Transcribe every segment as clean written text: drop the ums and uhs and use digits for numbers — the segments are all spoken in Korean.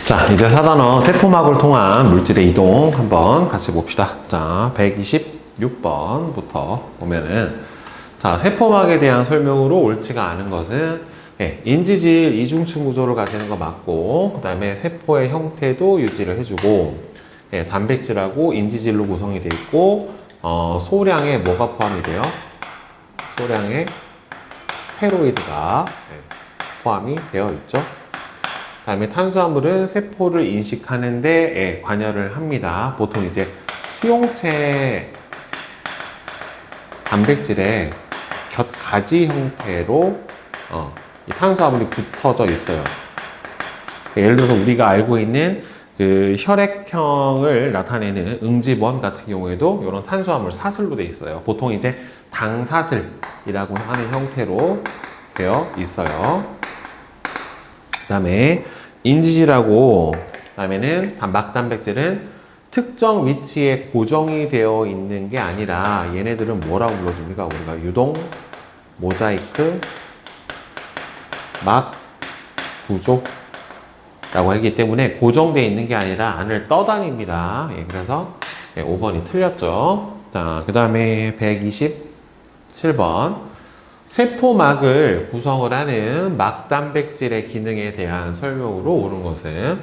자, 이제 4단원 세포막을 통한 물질의 이동 한번 같이 봅시다. 자, 126번부터 보면은, 자, 세포막에 대한 설명으로 옳지가 않은 것은, 인지질 이중층 구조를 가지는 거 맞고, 그 다음에 세포의 형태도 유지를 해주고, 단백질하고 인지질로 구성이 되어 있고, 소량의 뭐가 포함이 돼요? 소량의 스테로이드가 포함이 되어 있죠. 그 다음에 탄수화물은 세포를 인식하는데 관여를 합니다. 보통 이제 수용체 단백질에 곁가지 형태로 이 탄수화물이 붙어져 있어요. 예를 들어서 우리가 알고 있는 그 혈액형을 나타내는 응집원 같은 경우에도 이런 탄수화물 사슬로 되어 있어요. 보통 이제 당사슬이라고 하는 형태로 되어 있어요. 그 다음에 인지질하고, 그 다음에는 막단백질은 특정 위치에 고정이 되어 있는 게 아니라 얘네들은 뭐라고 불러줍니까? 우리가 유동, 모자이크, 막, 구조 라고 하기 때문에 고정되어 있는 게 아니라 안을 떠다닙니다. 그래서 5번이 틀렸죠. 자, 그 다음에 127번. 세포막을 구성을 하는 막단백질의 기능에 대한 설명으로 옳은 것은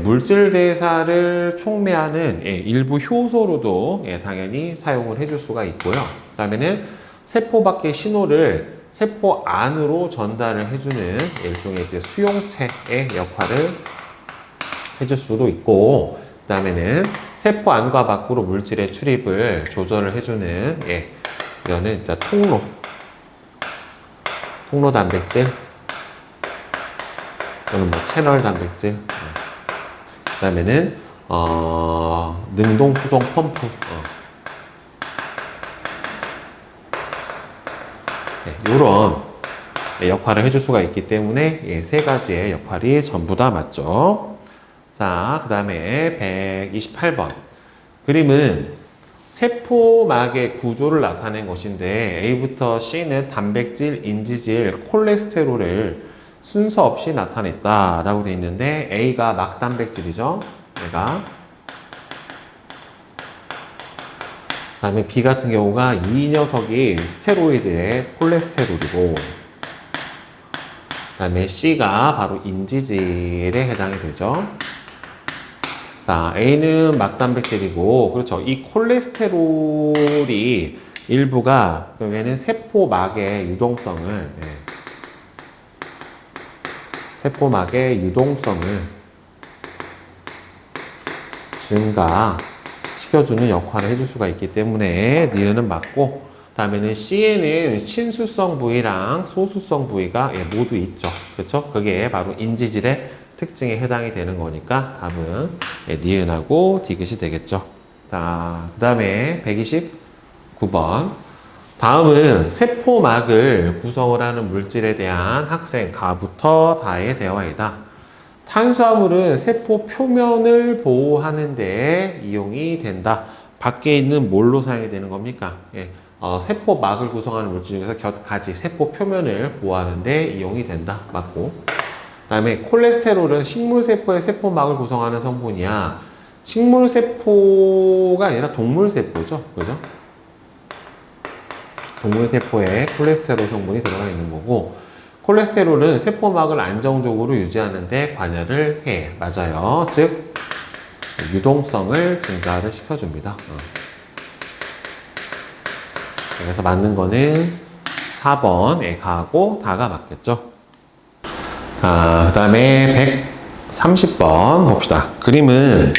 물질 대사를 촉매하는 일부 효소로도 당연히 사용을 해줄 수가 있고요. 그 다음에는 세포 밖의 신호를 세포 안으로 전달을 해주는 일종의 이제 수용체의 역할을 해줄 수도 있고, 그 다음에는 세포 안과 밖으로 물질의 출입을 조절을 해주는 이거는 이제 통로 단백질 또는 뭐 채널 단백질, 그 다음에는 능동 수송 펌프, 이런 역할을 해줄 수가 있기 때문에 세 가지의 역할이 전부 다 맞죠. 자, 그 다음에 128번 그림은 세포막의 구조를 나타낸 것인데 A부터 C는 단백질, 인지질, 콜레스테롤을 순서 없이 나타냈다라고 되어 있는데 A가 막단백질이죠. 얘가. 그 다음에 B 같은 경우가 이 녀석이 스테로이드의 콜레스테롤이고, 그 다음에 C가 바로 인지질에 해당이 되죠. 자, A는 막단백질이고, 그렇죠. 이 콜레스테롤이 일부가, 얘는 세포막의 유동성을, 증가시켜주는 역할을 해줄 수가 있기 때문에 니은은 맞고, 그 다음에는 C에는 친수성 부위랑 소수성 부위가 모두 있죠. 그렇죠? 그게 바로 인지질의 특징에 해당이 되는 거니까 답은 니은하고 디귿이 되겠죠. 자, 그 다음에 129번. 다음은 세포막을 구성을 하는 물질에 대한 학생 가부터 다의 대화이다. 탄수화물은 세포 표면을 보호하는 데 이용이 된다. 밖에 있는 뭘로 사용이 되는 겁니까? 세포막을 구성하는 물질 중에서 곁가지, 세포 표면을 보호하는 데 이용이 된다. 맞고. 그 다음에 콜레스테롤은 식물세포의 세포막을 구성하는 성분이야. 식물세포가 아니라 동물세포죠. 그죠? 동물세포에 콜레스테롤 성분이 들어가 있는 거고, 콜레스테롤은 세포막을 안정적으로 유지하는 데 관여를 해. 맞아요. 즉, 유동성을 증가를 시켜줍니다. 그래서 맞는 거는 4번 가하고 다가 맞겠죠. 자, 그 다음에 130번 봅시다. 그림은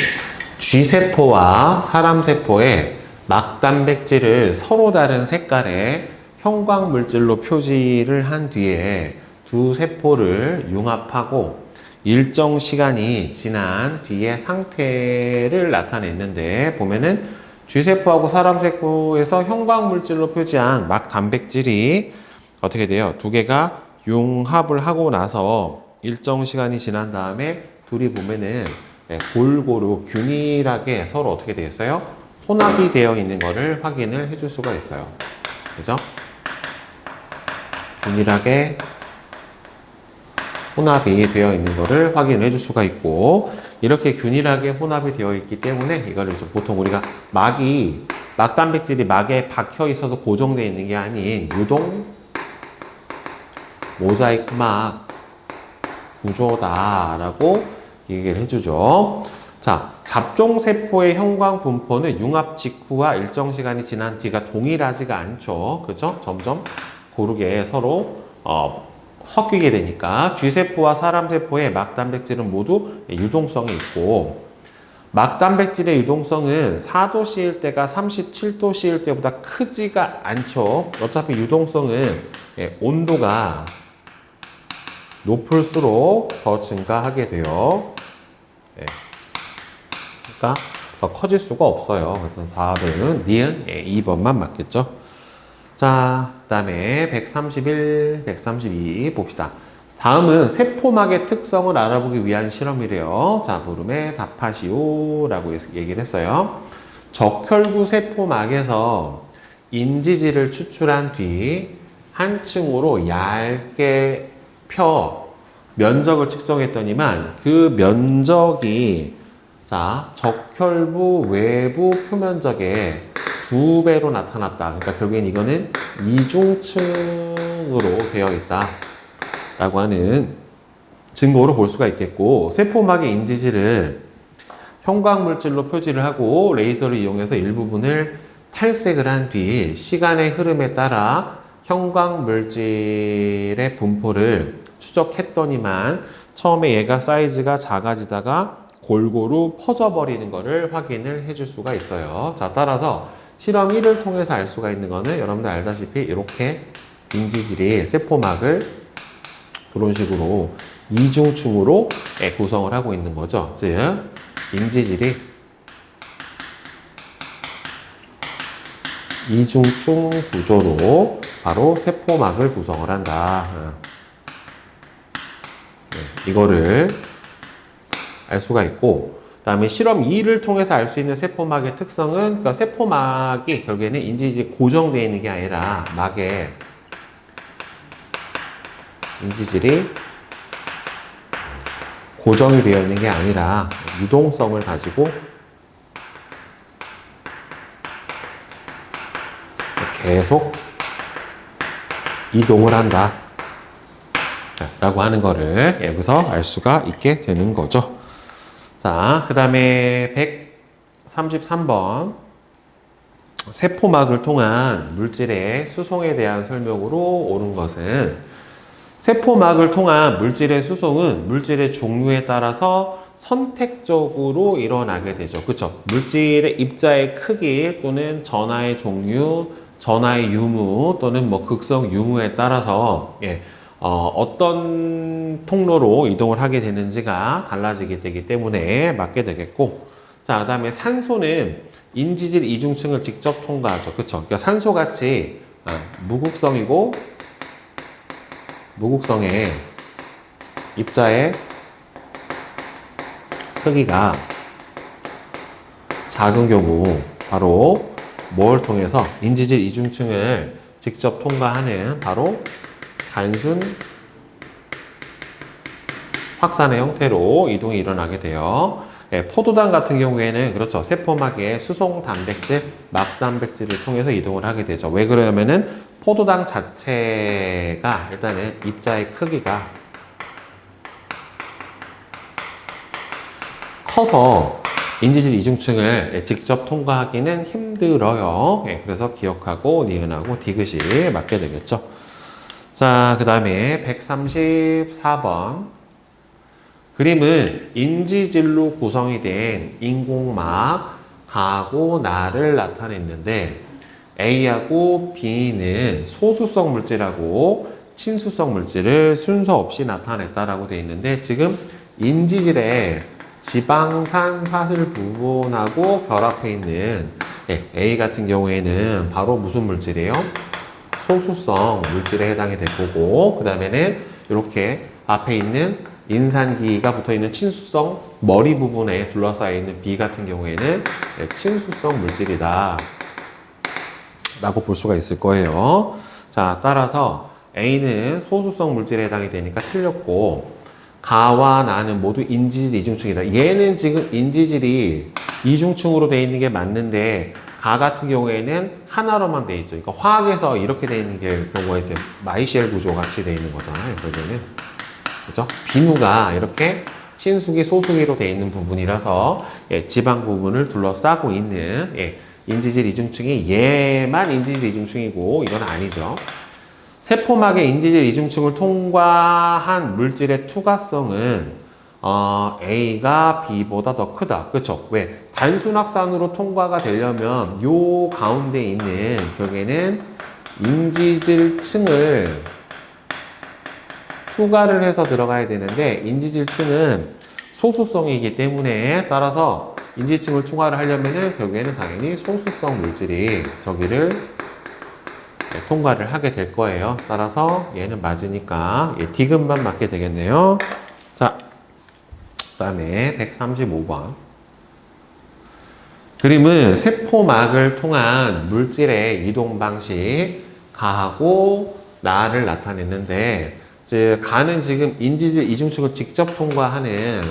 쥐세포와 사람세포의 막단백질을 서로 다른 색깔의 형광물질로 표시를 한 뒤에 두 세포를 융합하고 일정 시간이 지난 뒤의 상태를 나타냈는데, 보면은 쥐세포하고 사람세포에서 형광물질로 표시한 막단백질이 어떻게 돼요? 두 개가 융합을 하고 나서 일정 시간이 지난 다음에 둘이 보면은 골고루 균일하게 서로 어떻게 되겠어요? 혼합이 되어 있는 거를 확인을 해줄 수가 있어요. 그죠? 균일하게 혼합이 되어 있는 것을 확인해 줄 수가 있고, 이렇게 균일하게 혼합이 되어 있기 때문에 이거를 이제 보통 우리가 막 단백질이 막에 박혀 있어서 고정되어 있는 게 아닌 유동 모자이크 막 구조다라고 얘기를 해주죠. 자, 잡종세포의 형광 분포는 융합 직후와 일정 시간이 지난 뒤가 동일하지가 않죠. 그렇죠? 점점 고르게 서로 섞이게 되니까 쥐세포와 사람세포의 막단백질은 모두 유동성이 있고, 막단백질의 유동성은 4도씨일 때가 37도씨일 때보다 크지가 않죠. 어차피 유동성은 온도가 높을수록 더 증가하게 돼요. 그러니까 더 커질 수가 없어요. 그래서 답은 니은 2번만 맞겠죠. 자, 그 다음에 131, 132 봅시다. 다음은 세포막의 특성을 알아보기 위한 실험이래요. 자, 물음에 답하시오 라고 얘기를 했어요. 적혈구 세포막에서 인지질을 추출한 뒤 한 층으로 얇게 펴 면적을 측정했더니만 그 면적이 자, 적혈부 외부 표면적의 2배로 나타났다. 그러니까 결국엔 이거는 이중층으로 되어 있다 라고 하는 증거로 볼 수가 있겠고, 세포막의 인지질을 형광물질로 표지를 하고 레이저를 이용해서 일부분을 탈색을 한 뒤 시간의 흐름에 따라 형광물질의 분포를 추적했더니만 처음에 얘가 사이즈가 작아지다가 골고루 퍼져버리는 것을 확인을 해줄 수가 있어요. 자, 따라서 실험 1을 통해서 알 수가 있는 거는 여러분들 알다시피 이렇게 인지질이 세포막을 그런 식으로 이중층으로 구성을 하고 있는 거죠. 즉, 인지질이 이중층 구조로 바로 세포막을 구성을 한다. 이거를 알 수가 있고, 그 다음에 실험 2를 통해서 알 수 있는 세포막의 특성은, 그러니까 세포막이 결국에는 인지질이 고정되어 있는 게 아니라 막에 인지질이 고정이 되어 있는 게 아니라 유동성을 가지고 계속 이동을 한다 라고 하는 거를 여기서 알 수가 있게 되는 거죠. 자, 그 다음에 133번 세포막을 통한 물질의 수송에 대한 설명으로 옳은 것은, 세포막을 통한 물질의 수송은 물질의 종류에 따라서 선택적으로 일어나게 되죠. 그렇죠? 물질의 입자의 크기 또는 전하의 종류, 전하의 유무 또는 뭐 극성 유무에 따라서 어떤 통로로 이동을 하게 되는지가 달라지게 되기 때문에 맞게 되겠고, 자, 그 다음에 산소는 인지질 이중층을 직접 통과하죠. 그렇죠? 그러니까 산소같이 무극성이고 무극성의 입자의 크기가 작은 경우 바로 뭘 통해서 인지질 이중층을 직접 통과하는 바로 단순 확산의 형태로 이동이 일어나게 돼요. 포도당 같은 경우에는 그렇죠. 세포막의 수송 단백질, 막 단백질을 통해서 이동을 하게 되죠. 왜 그러냐면은 포도당 자체가 일단은 입자의 크기가 커서 인지질 이중층을 직접 통과하기는 힘들어요. 그래서 기억하고 니은하고 디귿이 맞게 되겠죠. 자, 그 다음에 134번. 그림은 인지질로 구성이 된 인공막 가하고 나를 나타냈는데, A하고 B는 소수성 물질하고 친수성 물질을 순서 없이 나타냈다라고 되어 있는데, 지금 인지질에 지방산 사슬 부분하고 결합해 있는 A 같은 경우에는 바로 무슨 물질이에요? 소수성 물질에 해당이 될 거고, 그 다음에는 이렇게 앞에 있는 인산기가 붙어 있는 친수성 머리 부분에 둘러싸여 있는 B 같은 경우에는 친수성 물질이다 라고 볼 수가 있을 거예요. 자, 따라서 A는 소수성 물질에 해당이 되니까 틀렸고, 가와 나는 모두 인지질 이중층이다. 얘는 지금 인지질이 이중층으로 되어 있는 게 맞는데 가 같은 경우에는 하나로만 되어 있죠. 그러니까 화학에서 이렇게 되어 있는 게 경우가 이제 마이쉘 구조 같이 되어 있는 거잖아요. 그러면은 그죠? 비누가 이렇게 친수기, 소수기로 되어 있는 부분이라서 예, 지방 부분을 둘러싸고 있는 예, 인지질 이중층이 얘만 인지질 이중층이고 이건 아니죠. 세포막의 인지질 이중층을 통과한 물질의 투과성은 A가 B보다 더 크다. 그렇죠? 왜? 단순 확산으로 통과가 되려면 요 가운데 있는 결국에는 인지질층을 투과를 해서 들어가야 되는데 인지질층은 소수성이기 때문에 따라서 인지질층을 투과를 하려면은 결국에는 당연히 소수성 물질이 저기를 통과를 하게 될 거예요. 따라서 얘는 맞으니까 디귿만 맞게 되겠네요. 자, 그 다음에 135번. 그림은 세포막을 통한 물질의 이동 방식, 가하고 나를 나타냈는데, 즉, 가는 지금 인지질 이중층을 직접 통과하는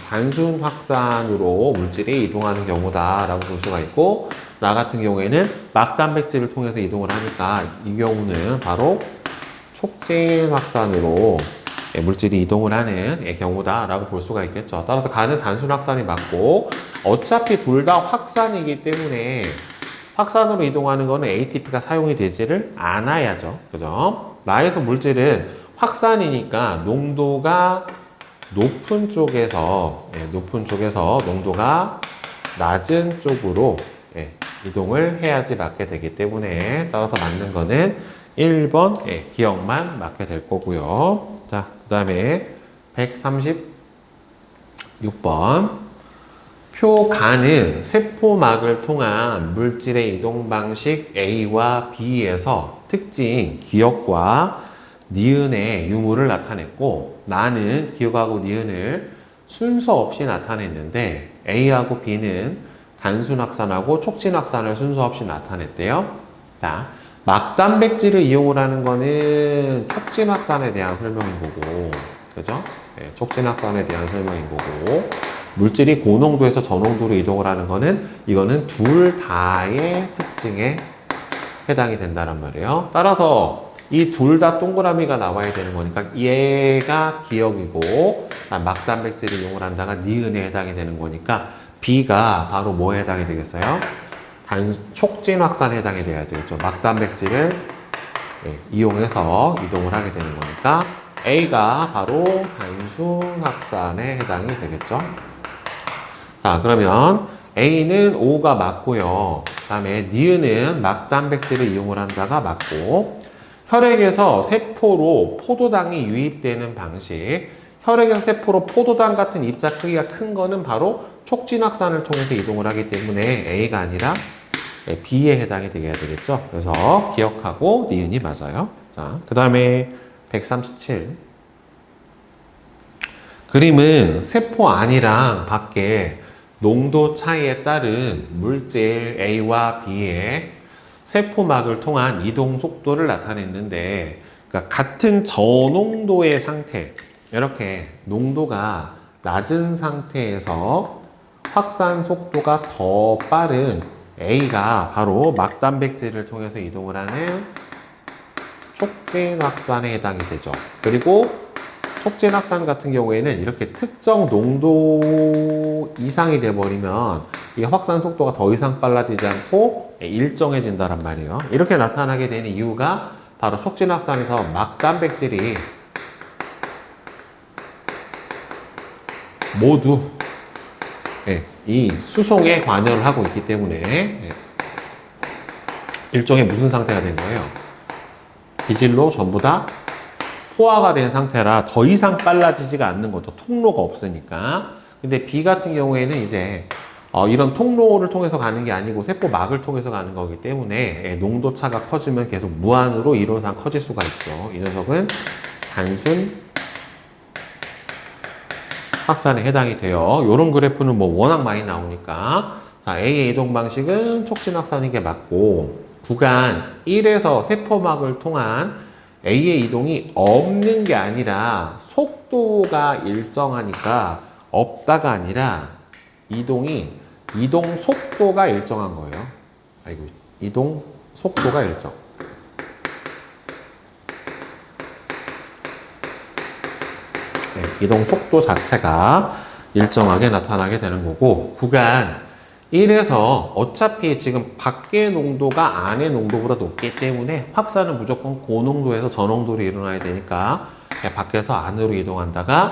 단순 확산으로 물질이 이동하는 경우다라고 볼 수가 있고, 나 같은 경우에는 막단백질을 통해서 이동을 하니까 이 경우는 바로 촉진 확산으로 물질이 이동을 하는 경우다라고 볼 수가 있겠죠. 따라서 가는 단순 확산이 맞고 어차피 둘 다 확산이기 때문에 확산으로 이동하는 거는 ATP가 사용이 되지를 않아야죠. 그죠? 나에서 물질은 확산이니까 농도가 높은 쪽에서 농도가 낮은 쪽으로 이동을 해야지 맞게 되기 때문에 따라서 맞는 거는 1번 기억만 맞게 될 거고요. 자, 그 다음에 136번. 표가는 세포막을 통한 물질의 이동 방식 A와 B에서 특징 기억과 니은의 유무를 나타냈고 나는 기억하고 니은을 순서 없이 나타냈는데 A하고 B는 단순 확산하고 촉진 확산을 순서 없이 나타냈대요. 자, 막단백질을 이용을 하는 거는 촉진 확산에 대한 설명인 거고, 그죠? 네, 촉진 확산에 대한 설명인 거고, 물질이 고농도에서 저농도로 이동을 하는 거는 이거는 둘 다의 특징에 해당이 된다는 말이에요. 따라서 이 둘 다 동그라미가 나와야 되는 거니까 얘가 기억이고 막단백질을 이용을 한다가 니은에 해당이 되는 거니까 B가 바로 뭐에 해당이 되겠어요? 촉진 확산에 해당이 돼야 되겠죠. 막단백질을 이용해서 이동을 하게 되는 거니까 A가 바로 단순 확산에 해당이 되겠죠. 자, 그러면 A는 O가 맞고요. 그 다음에 니은은 막단백질을 이용을 한다가 맞고 혈액에서 세포로 포도당이 유입되는 방식 혈액에서 세포로 포도당 같은 입자 크기가 큰 거는 바로 촉진 확산을 통해서 이동을 하기 때문에 A가 아니라 B에 해당이 되어야 되겠죠. 그래서 기억하고 니은이 맞아요. 자, 그 다음에 137. 그림은 세포 안이랑 밖에 농도 차이에 따른 물질 A와 B의 세포막을 통한 이동 속도를 나타냈는데, 그러니까 같은 저농도의 상태, 이렇게 농도가 낮은 상태에서 확산 속도가 더 빠른 A가 바로 막단백질을 통해서 이동을 하는 촉진 확산에 해당이 되죠. 그리고 촉진 확산 같은 경우에는 이렇게 특정 농도 이상이 돼버리면 이 확산 속도가 더 이상 빨라지지 않고 일정해진다란 말이에요. 이렇게 나타나게 되는 이유가 바로 촉진 확산에서 막단백질이 모두 이 수송에 관여를 하고 있기 때문에 일종의 무슨 상태가 된 거예요? 기질로 전부 다 포화가 된 상태라 더 이상 빨라지지가 않는 거죠. 통로가 없으니까. 근데 B 같은 경우에는 이제 이런 통로를 통해서 가는 게 아니고 세포막을 통해서 가는 거기 때문에 농도 차가 커지면 계속 무한으로 이론상 커질 수가 있죠. 이 녀석은 단순 확산에 해당이 돼요. 이런 그래프는 뭐 워낙 많이 나오니까. 자, A의 이동 방식은 촉진 확산인 게 맞고 구간 1에서 세포막을 통한 A의 이동이 없는 게 아니라 속 속도가 일정하니까 없다가 아니라 이동 속도가 일정한 거예요. 아이고, 이동 속도가 일정. 네, 이동 속도 자체가 일정하게 나타나게 되는 거고, 구간 1에서 어차피 지금 밖의 농도가 안의 농도보다 높기 때문에 확산은 무조건 고농도에서 저농도로 일어나야 되니까 밖에서 안으로 이동한다가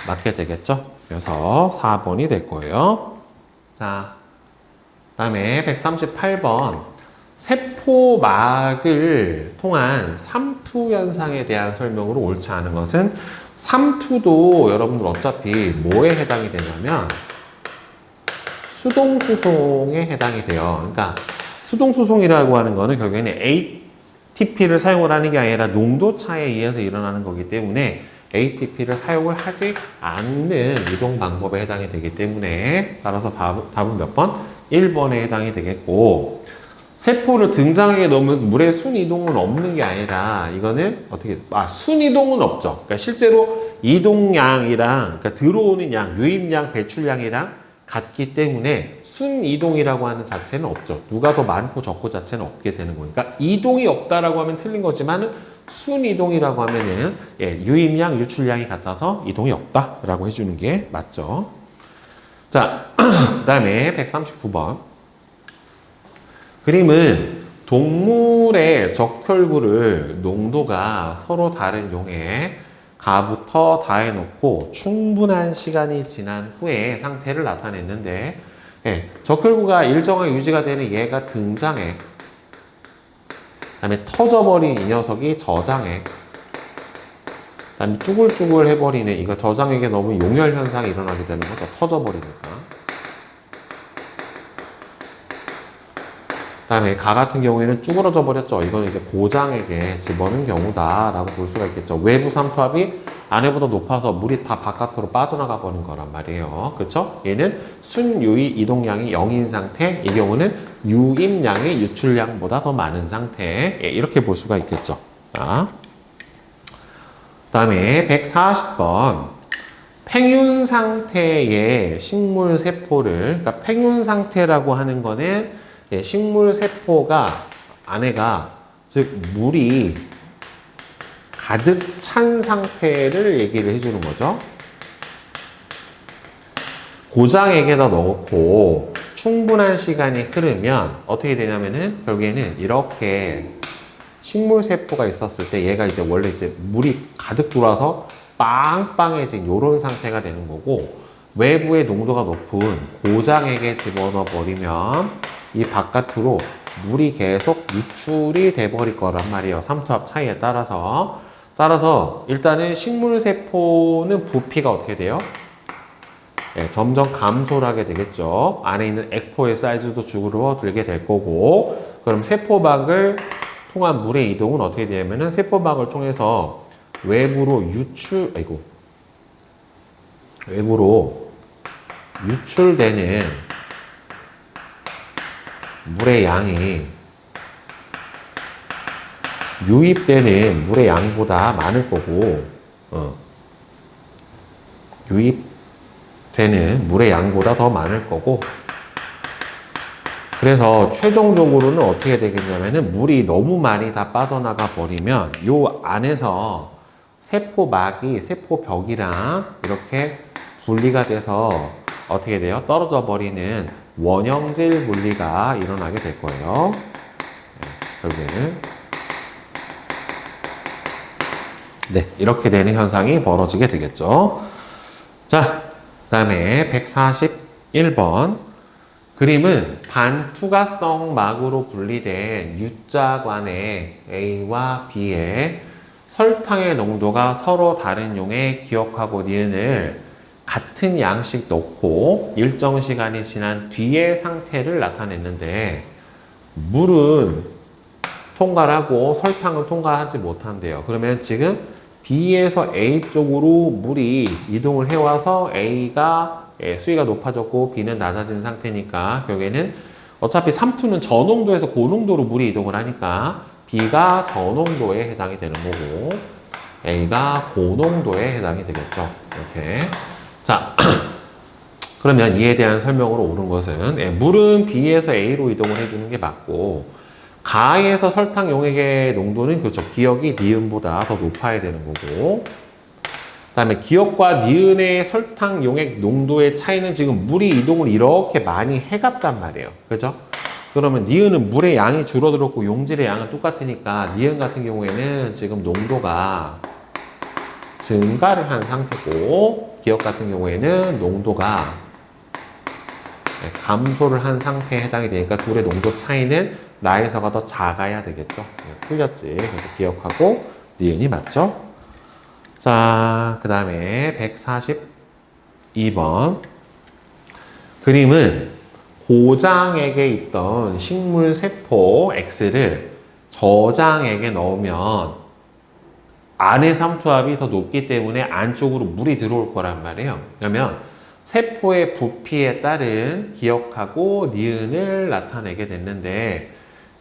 맞게 되겠죠. 그래서 4번이 될 거예요. 자, 다음에 138번. 세포막을 통한 삼투 현상에 대한 설명으로 옳지 않은 것은, 삼투도 여러분들 어차피 뭐에 해당이 되냐면 수동수송에 해당이 돼요. 그러니까 수동수송이라고 하는 거는 결국에는 ATP를 사용을 하는 게 아니라 농도 차에 의해서 일어나는 거기 때문에 ATP를 사용을 하지 않는 이동 방법에 해당이 되기 때문에, 따라서 답은 몇 번? 1번에 해당이 되겠고, 세포를 등장하게 넣으면 물의 순이동은 없는 게 아니라 이거는 어떻게, 순이동은 없죠. 그러니까 실제로 이동량이랑, 그러니까 들어오는 양, 유입량, 배출량이랑 같기 때문에 순이동이라고 하는 자체는 없죠. 누가 더 많고 적고 자체는 없게 되는 거니까 이동이 없다라고 하면 틀린 거지만 순이동이라고 하면은 유입량, 유출량이 같아서 이동이 없다라고 해주는 게 맞죠. 자, 그 다음에 139번. 그림은 동물의 적혈구를 농도가 서로 다른 용에 가부터 다 해놓고 충분한 시간이 지난 후에 상태를 나타냈는데, 적혈구가 일정하게 유지가 되는 얘가 등장액, 그 다음에 터져버린 이 녀석이 저장액, 그 다음에 쭈글쭈글 해버리는 이거 저장액에 너무 용혈 현상이 일어나게 되는 거죠. 터져버리니까. 그 다음에 가 같은 경우에는 쭈그러져 버렸죠. 이건 이제 고장액에 집어넣은 경우다라고 볼 수가 있겠죠. 외부 삼투압이 안에보다 높아서 물이 다 바깥으로 빠져나가 버린 거란 말이에요. 그렇죠? 얘는 순유입 이동량이 0인 상태, 이 경우는 유입량이 유출량보다 더 많은 상태, 이렇게 볼 수가 있겠죠. 자, 그 다음에 140번. 팽윤 상태의 식물 세포를, 그러니까 팽윤 상태라고 하는 거는 식물 세포가 안에가, 즉 물이 가득 찬 상태를 얘기를 해주는 거죠. 고장액에다 넣고 충분한 시간이 흐르면 어떻게 되냐면은 결국에는 이렇게 식물 세포가 있었을 때 얘가 이제 원래 이제 물이 가득 들어와서 빵빵해진 이런 상태가 되는 거고, 외부의 농도가 높은 고장액에 집어넣어 버리면 이 바깥으로 물이 계속 유출이 돼버릴 거란 말이에요. 삼투압 차이에 따라서. 일단은 식물세포는 부피가 어떻게 돼요? 점점 감소를 하게 되겠죠. 안에 있는 액포의 사이즈도 줄어들게 될 거고, 그럼 세포막을 통한 물의 이동은 어떻게 되냐면은 세포막을 통해서 외부로 유출되는 물의 양이 유입되는 물의 양보다 많을 거고, 유입되는 물의 양보다 더 많을 거고, 그래서 최종적으로는 어떻게 되겠냐면은 물이 너무 많이 다 빠져나가 버리면 요 안에서 세포막이 세포벽이랑 이렇게 분리가 돼서 어떻게 돼요? 떨어져 버리는 원형질 물리가 일어나게 될 거예요. 결국에는 이렇게 되는 현상이 벌어지게 되겠죠. 자, 그 다음에 141번. 그림은 반투과성 막으로 분리된 U자관의 A와 B의 설탕의 농도가 서로 다른 용에 기억하고 니은을 같은 양씩 넣고 일정 시간이 지난 뒤의 상태를 나타냈는데, 물은 통과를 하고 설탕은 통과하지 못한대요. 그러면 지금 B에서 A 쪽으로 물이 이동을 해와서 A가 수위가 높아졌고 B는 낮아진 상태니까 결국에는 어차피 삼투는 저농도에서 고농도로 물이 이동을 하니까 B가 저농도에 해당이 되는 거고, A가 고농도에 해당이 되겠죠. 이렇게. 자, 그러면 이에 대한 설명으로 옳은 것은 물은 B에서 A로 이동을 해주는 게 맞고 가에서 설탕 용액의 농도는 그렇죠. 기억이 니은보다 더 높아야 되는 거고 그 다음에 기억과 니은의 설탕 용액 농도의 차이는 지금 물이 이동을 이렇게 많이 해갔단 말이에요. 그죠? 그러면 니은은 물의 양이 줄어들었고 용질의 양은 똑같으니까 니은 같은 경우에는 지금 농도가 증가를 한 상태고 기억 같은 경우에는 농도가 감소를 한 상태에 해당이 되니까 둘의 농도 차이는 나에서가 더 작아야 되겠죠. 틀렸지. 그래서 기억하고 니은이 맞죠? 자, 그 다음에 142번 그림은 고장액에 있던 식물 세포 X를 저장액에 넣으면 안의 삼투압이 더 높기 때문에 안쪽으로 물이 들어올 거란 말이에요. 그러면 세포의 부피에 따른 기억하고 니은을 나타내게 됐는데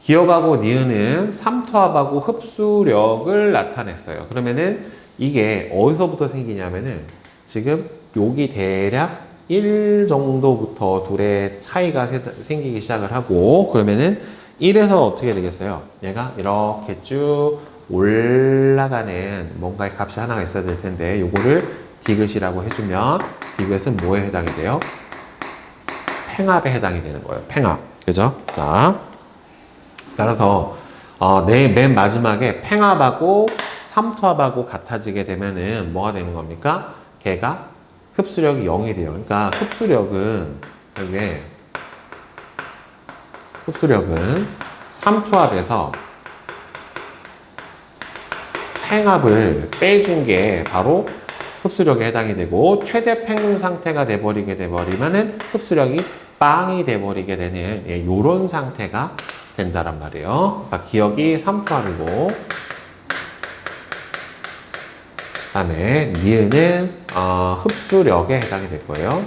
기억하고 니은은 삼투압하고 흡수력을 나타냈어요. 그러면은 이게 어디서부터 생기냐면은 지금 여기 대략 1 정도부터 둘의 차이가 생기기 시작을 하고 그러면은 1에서 어떻게 되겠어요? 얘가 이렇게 쭉 올라가는 뭔가의 값이 하나가 있어야 될 텐데 요거를 디귿이라고 해주면 디귿은 뭐에 해당이 돼요? 팽합에 해당이 되는 거예요. 팽합. 그죠? 자, 따라서 맨 마지막에 팽합하고 삼투압하고 같아지게 되면은 뭐가 되는 겁니까? 걔가 흡수력이 0이 돼요. 그러니까 흡수력은 삼투압에서 팽합을 빼준 게 바로 흡수력에 해당이 되고 최대 팽물 상태가 돼버리면은 흡수력이 빵이 돼버리게 되는 요런 상태가 된다란 말이에요. 그러니까 기억이 삼투압이고 그 다음에 니은은 흡수력에 해당이 될 거예요.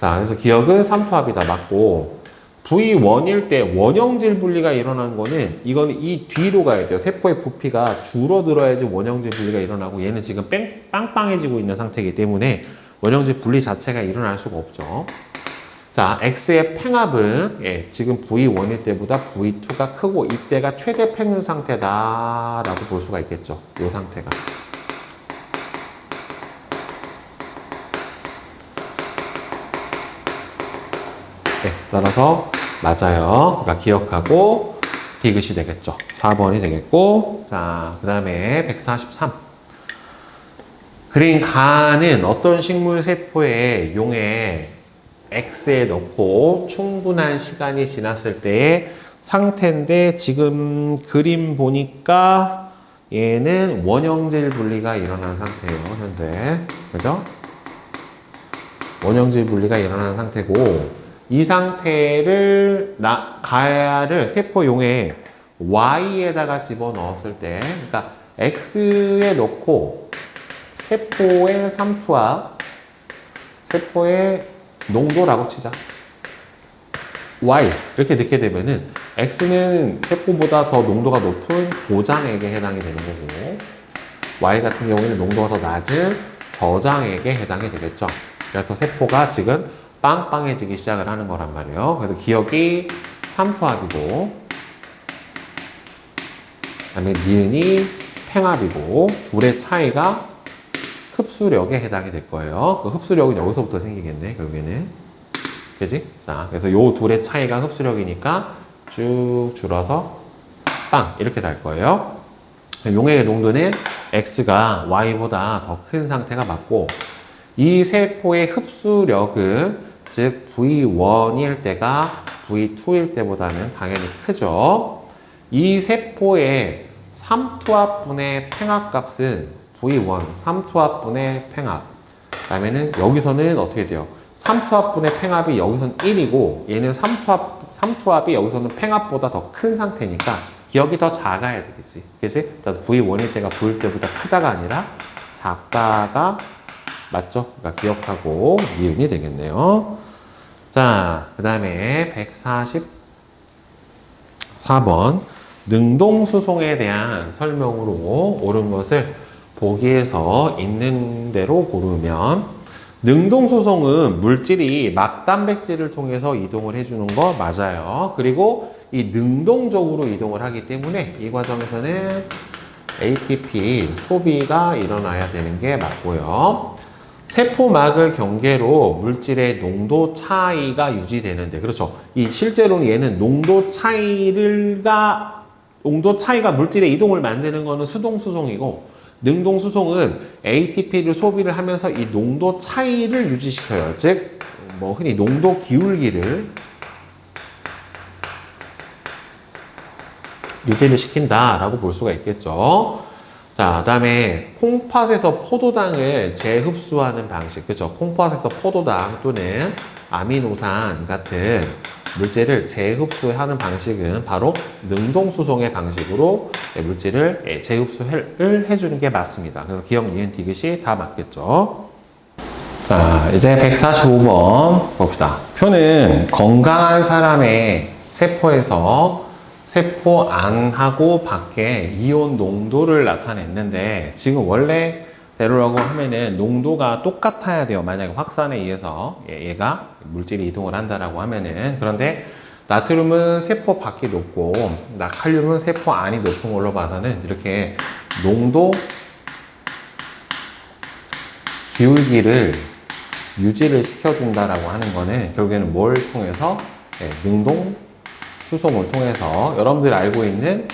자, 그래서 기억은 삼투압이다 맞고 V1일 때 원형질 분리가 일어나는 거는 이거는 이 뒤로 가야 돼요. 세포의 부피가 줄어들어야지 원형질 분리가 일어나고 얘는 지금 빵빵해지고 있는 상태이기 때문에 원형질 분리 자체가 일어날 수가 없죠. 자, X의 팽합은 지금 V1일 때보다 V2가 크고 이때가 최대 팽율 상태다라고 볼 수가 있겠죠. 이 상태가. 따라서 맞아요. 그러니까 기억하고 디귿이 되겠죠. 4번이 되겠고 자, 그 다음에 143 그린 간은 어떤 식물 세포의 용에 X에 넣고 충분한 시간이 지났을 때의 상태인데 지금 그림 보니까 얘는 원형질 분리가 일어난 상태예요. 현재. 그죠? 원형질 분리가 일어난 상태고 이 상태를 가야를 세포용에 Y에다가 집어넣었을 때 그러니까 X에 넣고 세포의 삼투압 세포의 농도라고 치자. Y 이렇게 넣게 되면은 X는 세포보다 더 농도가 높은 고장액에 해당이 되는 거고 Y 같은 경우에는 농도가 더 낮은 저장액에 해당이 되겠죠. 그래서 세포가 지금 빵빵해지기 시작을 하는 거란 말이에요. 그래서 기억이 삼투압이고 그다음에 니은이 팽합이고 둘의 차이가 흡수력에 해당이 될 거예요. 그 흡수력은 여기서부터 생기겠네, 결국에는. 그지? 자, 그래서 요 둘의 차이가 흡수력이니까 쭉 줄어서 빵! 이렇게 될 거예요. 용액의 농도는 X가 Y보다 더 큰 상태가 맞고, 이 세포의 흡수력은, 즉, V1일 때가 V2일 때보다는 당연히 크죠. 이 세포의 삼투압분의 팽합값은 V1, 삼투압분의 팽합. 그 다음에는 여기서는 어떻게 돼요? 삼투압분의 팽합이 여기서는 1이고 얘는 삼투압이 여기서는 팽합보다 더 큰 상태니까 기억이 더 작아야 되겠지. 그치? 그래서 V1일 때가 V일 때보다 크다가 아니라 작다가 맞죠? 그러니까 기억하고 니은이 되겠네요. 자, 그 다음에 144번. 능동수송에 대한 설명으로 옳은 것을 보기에서 있는 대로 고르면 능동수송은 물질이 막단백질을 통해서 이동을 해주는 거 맞아요. 그리고 이 능동적으로 이동을 하기 때문에 이 과정에서는 ATP 소비가 일어나야 되는 게 맞고요. 세포막을 경계로 물질의 농도 차이가 유지되는데, 그렇죠. 이 실제로는 얘는 농도 차이가 물질의 이동을 만드는 거는 수동수송이고, 능동수송은 ATP를 소비를 하면서 이 농도 차이를 유지시켜요. 즉, 흔히 농도 기울기를 유지를 시킨다라고 볼 수가 있겠죠. 자, 그 다음에 콩팥에서 포도당을 재흡수하는 방식, 그죠? 콩팥에서 포도당 또는 아미노산 같은 물질을 재흡수하는 방식은 바로 능동수송의 방식으로 물질을 재흡수를 해주는 게 맞습니다. 그래서 기억, 니은, 디귿이 다 맞겠죠. 자, 이제 145번 봅시다. 표는 건강한 사람의 세포에서 세포 안하고 밖에 이온 농도를 나타냈는데, 지금 원래대로라고 하면은 농도가 똑같아야 돼요. 만약에 확산에 의해서 얘가 물질이 이동을 한다라고 하면은. 그런데 나트륨은 세포 밖이 높고 칼륨은 세포 안이 높은 걸로 봐서는 이렇게 농도 기울기를 유지를 시켜준다라고 하는 거는 결국에는 뭘 통해서? 능동 수송을 통해서, 여러분들이 알고 있는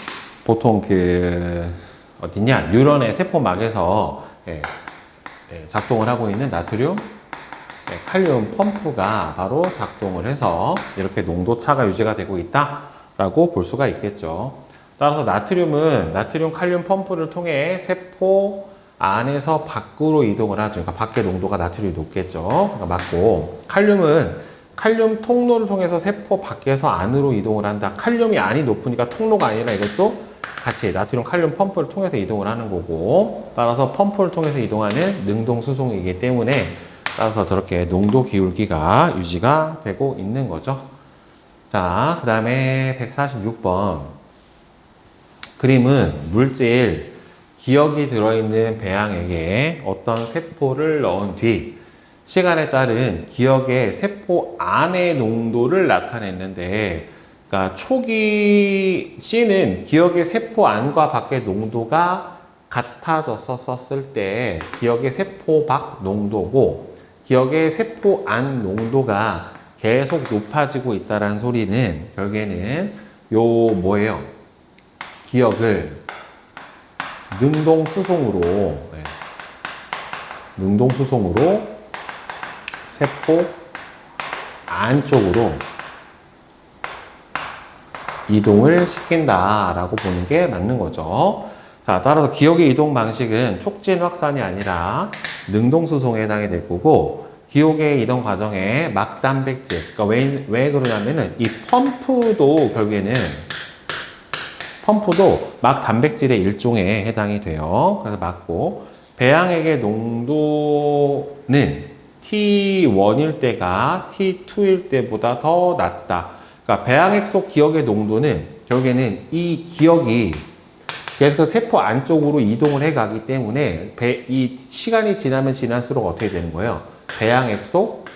보통 어디냐, 뉴런의 세포막에서 작동을 하고 있는 나트륨, 칼륨 펌프가 바로 작동을 해서 이렇게 농도 차가 유지가 되고 있다라고 볼 수가 있겠죠. 따라서 나트륨은 나트륨 칼륨 펌프를 통해 세포 안에서 밖으로 이동을 하죠. 그러니까 밖의 농도가 나트륨이 높겠죠. 그러니까 맞고, 칼륨은 칼륨 통로를 통해서 세포 밖에서 안으로 이동을 한다. 칼륨이 안이 높으니까 통로가 아니라 이것도 같이 나트륨 칼륨 펌프를 통해서 이동을 하는 거고, 따라서 펌프를 통해서 이동하는 능동수송이기 때문에 따라서 저렇게 농도 기울기가 유지가 되고 있는 거죠. 자, 그 다음에 146번 그림은 물질 기억이 들어있는 배양액에 어떤 세포를 넣은 뒤 시간에 따른 기억의 세포 안의 농도를 나타냈는데, 그러니까 초기 C는 기억의 세포 안과 밖의 농도가 같아졌었을 때 기억의 세포 밖 농도고, 기억의 세포 안 농도가 계속 높아지고 있다는 소리는 결국에는 뭐예요? 기억을 능동수송으로 세포 안쪽으로 이동을 시킨다라고 보는 게 맞는 거죠. 자, 따라서 기억의 이동 방식은 촉진 확산이 아니라 능동수송에 해당이 될 거고, 기억의 이동 과정에 막단백질, 그러니까 왜 그러냐면은 이 펌프도 결국에는 막단백질의 일종에 해당이 돼요. 그래서 맞고, 배양액의 농도는 T1일 때가 T2일 때보다 더 낮다. 그러니까 배양액 속 기억의 농도는 결국에는 이 기억이 계속 세포 안쪽으로 이동을 해 가기 때문에 이 시간이 지나면 지날수록 어떻게 되는 거예요? 배양액 속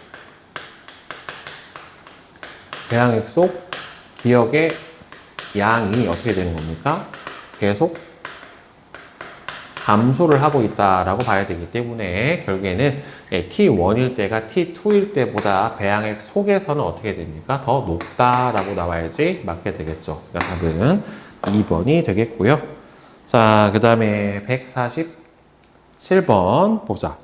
기억의 양이 어떻게 되는 겁니까? 계속 감소를 하고 있다라고 봐야 되기 때문에 결국에는 T1일 때가 T2일 때보다 배양액 속에서는 어떻게 됩니까? 더 높다라고 나와야지 맞게 되겠죠. 그러니까 답은 2번이 되겠고요. 자, 그 다음에 147번 보자.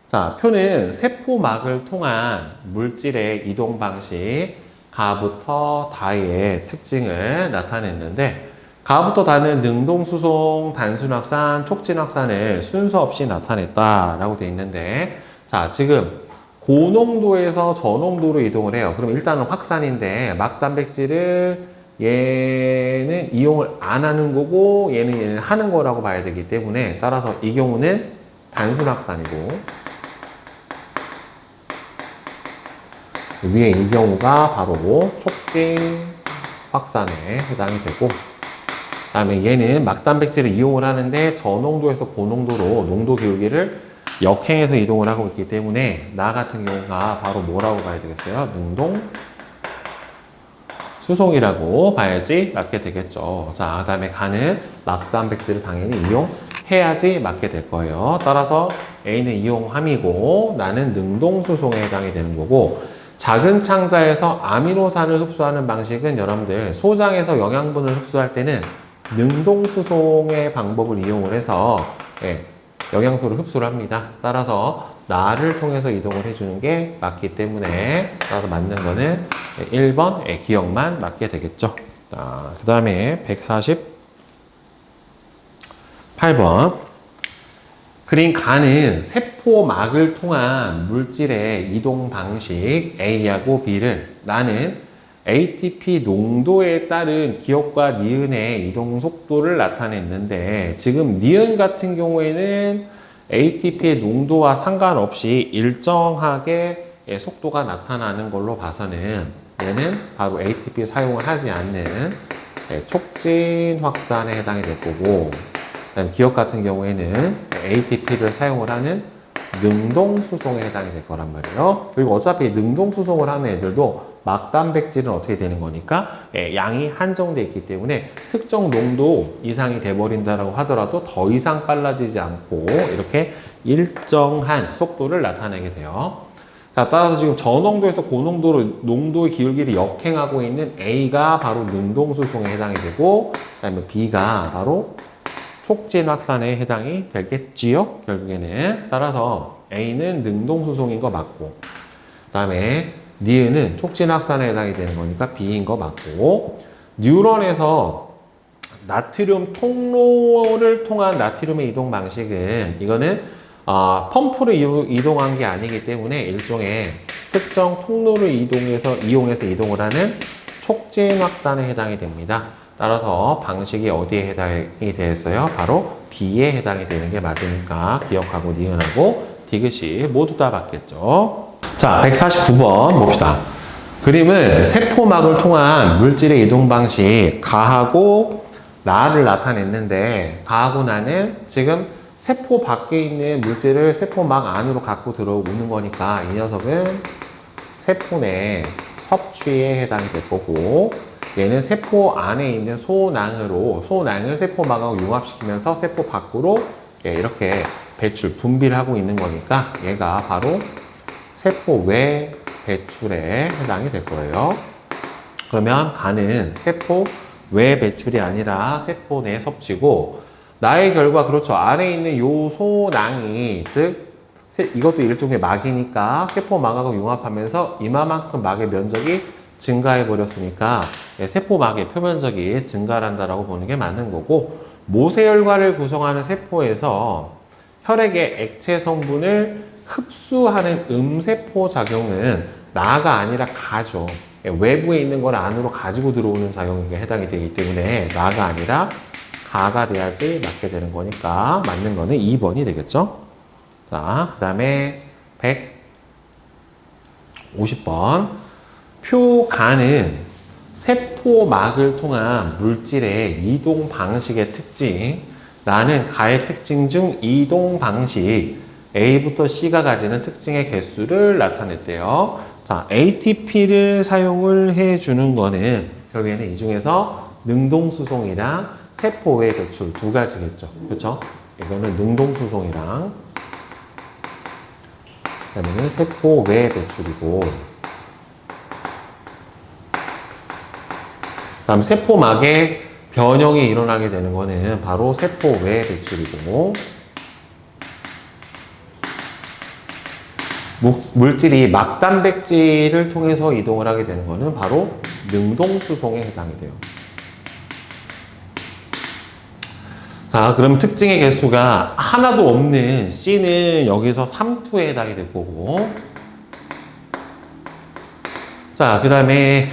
자, 표는 세포막을 통한 물질의 이동 방식 가부터 다의 특징을 나타냈는데, 가부터 다는 능동수송, 단순확산, 촉진확산을 순서 없이 나타냈다라고 되어 있는데, 자, 지금 고농도에서 저농도로 이동을 해요. 그럼 일단은 확산인데, 막단백질을 얘는 이용을 안 하는 거고, 얘는 하는 거라고 봐야 되기 때문에, 따라서 이 경우는 단순확산이고, 위에 이 경우가 바로 촉진 확산에 해당이 되고, 다음에 얘는 막단백질을 이용을 하는데 저농도에서 고농도로 농도 기울기를 역행해서 이동을 하고 있기 때문에 나 같은 경우가 바로 뭐라고 봐야 되겠어요? 능동 수송이라고 봐야지 맞게 되겠죠. 자, 그 다음에 가는 막단백질을 당연히 이용해야지 맞게 될 거예요. 따라서 A는 이용함이고 나는 능동수송에 해당이 되는 거고, 작은 창자에서 아미노산을 흡수하는 방식은 여러분들 소장에서 영양분을 흡수할 때는 능동수송의 방법을 이용을 해서 영양소를 흡수를 합니다. 따라서 나를 통해서 이동을 해주는 게 맞기 때문에 따라서 맞는 거는 1번 기억만 맞게 되겠죠. 그 다음에 148번. 그린 간은 세포막을 통한 물질의 이동 방식 A하고 B를 나는 ATP 농도에 따른 기억과 니은의 이동 속도를 나타냈는데, 지금 니은 같은 경우에는 ATP의 농도와 상관없이 일정하게 속도가 나타나는 걸로 봐서는 얘는 바로 ATP 사용을 하지 않는 촉진 확산에 해당이 될 거고, 그다음 기억 같은 경우에는 ATP를 사용을 하는 능동 수송에 해당이 될 거란 말이에요. 그리고 어차피 능동 수송을 하는 애들도 막단백질은 어떻게 되는 거니까 양이 한정돼 있기 때문에 특정 농도 이상이 돼버린다라고 하더라도 더 이상 빨라지지 않고 이렇게 일정한 속도를 나타내게 돼요. 자, 따라서 지금 저농도에서 고농도로 농도의 기울기를 역행하고 있는 A가 바로 능동 수송에 해당이 되고, 그다음에 B가 바로 촉진 확산에 해당이 되겠지요. 결국에는 따라서 A는 능동 수송인 거 맞고, 그다음에 니은은 촉진 확산에 해당이 되는 거니까 B인 거 맞고, 뉴런에서 나트륨 통로를 통한 나트륨의 이동 방식은 이거는 펌프를 이동한 게 아니기 때문에 일종의 특정 통로를 이용해서 이동을 하는 촉진 확산에 해당이 됩니다. 따라서 방식이 어디에 해당이 되었어요? 바로 B에 해당이 되는 게 맞으니까 기억하고 니은하고 디귿이 모두 다 맞겠죠. 자, 149번 봅시다. 그림은 세포막을 통한 물질의 이동 방식 가하고 나를 나타냈는데, 가하고 나는 지금 세포 밖에 있는 물질을 세포막 안으로 갖고 들어오는 거니까 이 녀석은 세포 내 섭취에 해당이 될 거고, 얘는 세포 안에 있는 소낭을 세포막하고 융합시키면서 세포 밖으로 이렇게 분비를 하고 있는 거니까 얘가 바로 세포 외 배출에 해당이 될 거예요. 그러면 간은 세포 외 배출이 아니라 세포 내 섭취고, 나의 결과 그렇죠. 안에 있는 요 소낭이 즉 이것도 일종의 막이니까 세포막하고 융합하면서 이마만큼 막의 면적이 증가해 버렸으니까 세포막의 표면적이 증가를 한다라고 보는 게 맞는 거고, 모세혈관을 구성하는 세포에서 혈액의 액체 성분을 흡수하는 음세포 작용은 나가 아니라 가죠. 외부에 있는 걸 안으로 가지고 들어오는 작용에 해당이 되기 때문에 나가 아니라 가가 돼야지 맞게 되는 거니까 맞는 거는 2번이 되겠죠. 자, 그 다음에 150번. 표간은 세포막을 통한 물질의 이동 방식의 특징, 나는 가의 특징 중 이동 방식 A부터 C가 가지는 특징의 개수를 나타냈대요. 자, ATP를 사용을 해주는 거는 결국에는 이 중에서 능동수송이랑 세포 외 배출 두 가지겠죠. 그렇죠? 이거는 능동수송이랑 그다음에는 세포 외 배출이고, 그다음 세포막에 변형이 일어나게 되는 거는 바로 세포 외 배출이고, 물질이 막단백질을 통해서 이동을 하게 되는 거는 바로 능동수송에 해당이 돼요. 자, 그럼 특징의 개수가 하나도 없는 C는 여기서 3투에 해당이 될 거고, 자, 그 다음에